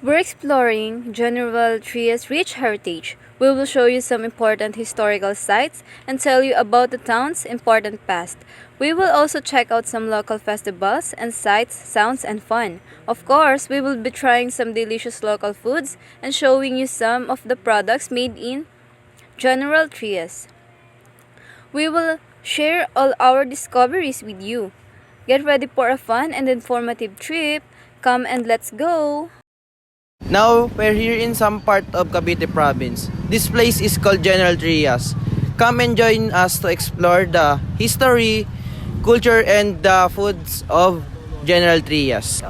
We're exploring General Trias' rich heritage. We will show you some important historical sites and tell you about the town's important past. We will also check out some local festivals and sights, sounds, and fun. Of course, we will be trying some delicious local foods and showing you some of the products made in General Trias. We will share all our discoveries with you. Get ready for a fun and informative trip. Come and let's go! Now, we're here in some part of Cavite province. This place is called General Trias. Come and join us to explore the history, culture, and the foods of General Trias.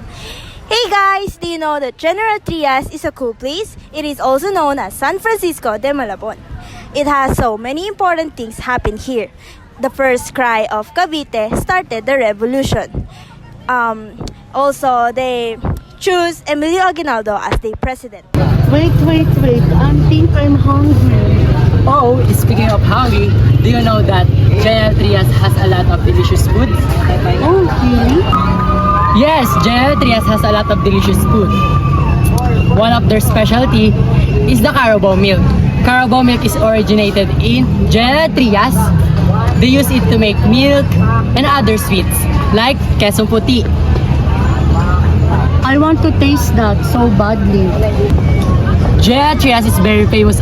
Hey guys, do you know that General Trias is a cool place? It is also known as San Francisco de Malabon. It has so many important things happen here. The first cry of Cavite started the revolution. Also, they choose Emilio Aguinaldo as their president. Wait, I think I'm hungry. Oh, speaking of hungry, do you know that General Trias has a lot of delicious foods? Oh, really? Yes, General Trias has a lot of delicious food. One of their specialty is the Carabao milk. Carabao milk is originated in General Trias. They use it to make milk and other sweets like queso puti. I want to taste that so badly. General Trias is very famous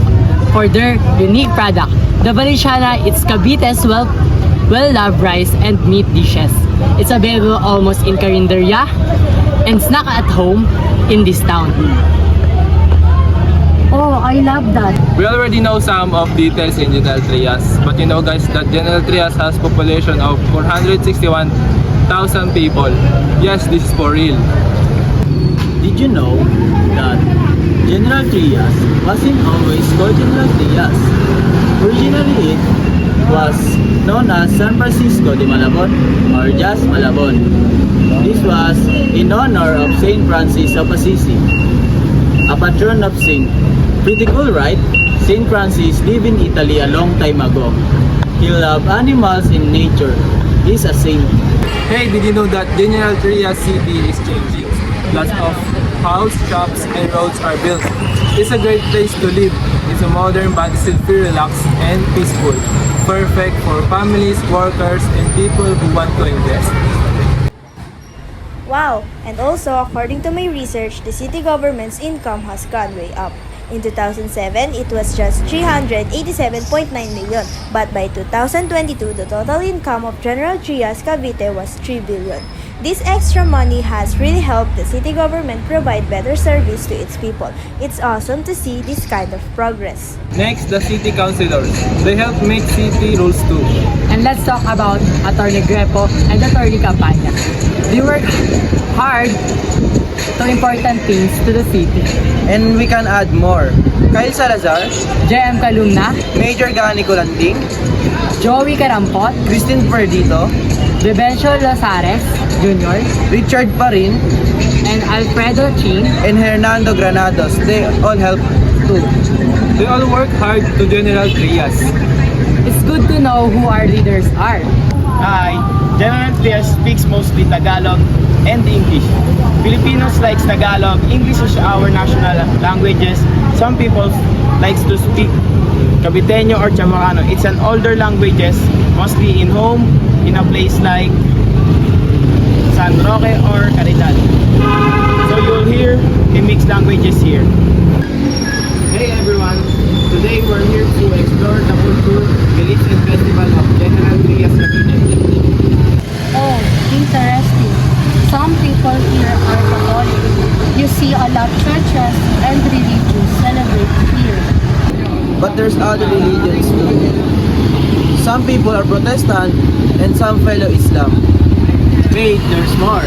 for their unique product. The Valenciana is Cavite's well-loved rice and meat dishes. It's available almost in Carinderia and snack at home in this town. Oh, I love that. We already know some of details in General Trias, but you know guys that General Trias has population of 461,000 people. Yes, this is for real. Did you know that General Trias wasn't always called General Trias? Originally it was known as San Francisco de Malabon or just Malabon. This was in honor of Saint Francis of Assisi, a patron of Saint. Pretty cool, right? Saint Francis lived in Italy a long time ago. He loved animals and nature. He's a saint. Hey, did you know that General Trias City is changing? Lots of house, shops, and roads are built. It's a great place to live. It's a modern but still feel relaxed and peaceful. Perfect for families, workers, and people who want to invest. Wow! And also, according to my research, the city government's income has gone way up. In 2007, it was just 387.9 million, but by 2022, the total income of General Trias Cavite was 3 billion. This extra money has really helped the city government provide better service to its people. It's awesome to see this kind of progress. Next, the city councilors. They help make city rules too. And let's talk about Attorney Grepo and Attorney Campana. They work hard to important things to the city. And we can add more. Kyle Salazar, JM Calumna, Major Gani Colanding, Joey Carampot, Christine Perdito, Bebencio Lazares Jr., Richard Parin, and Alfredo Ching. and Hernando Granados. They all help too. They all work hard to General Trias. It's good to know who our leaders are. Hi, General Trias speaks mostly Tagalog and English. Filipinos likes Tagalog. English is our national languages. Some people likes to speak Caviteño or Chamorano. It's an older languages, mostly in home, in a place like San Roque or Caridad. So you'll hear the mixed languages here. Hey everyone, today we're here to explore the culture, village and festival of General Trias Cavite. Oh, interesting. Some people here are Catholic. You see a lot of churches and religions celebrate here. But there's other religions too. Some people are Protestant and some follow Islam. Wait, there's more.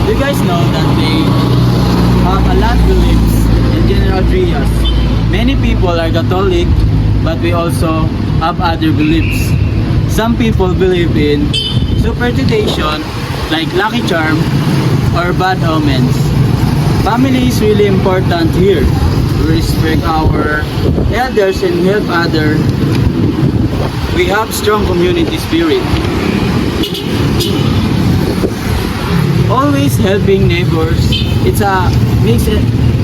You guys know that they have a lot of beliefs in General Trias. Many people are Catholic, but we also have other beliefs. Some people believe in superstition, like lucky charm or bad omens. Family is really important here. We respect our elders and help others. We have strong community spirit. Always helping neighbors. It's a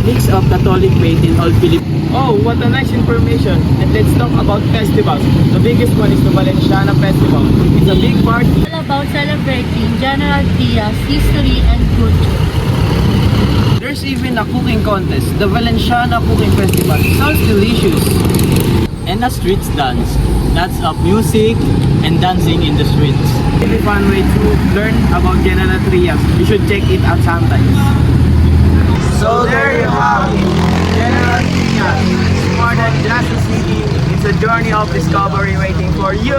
mix of Catholic faith in all Philippines. Oh, what a nice information. And let's talk about festivals. The biggest one is the Valenciana Festival. It's a big party. All about celebrating General Trias history and culture. There's even a cooking contest, the Valenciana Cooking Festival. Sounds delicious. And a street dance. Lots of music and dancing in the streets. Really fun way to learn about General Trias. You should check it out sometimes. So there you have it. General Trias. It's more than just a city. It's a journey of discovery waiting for you.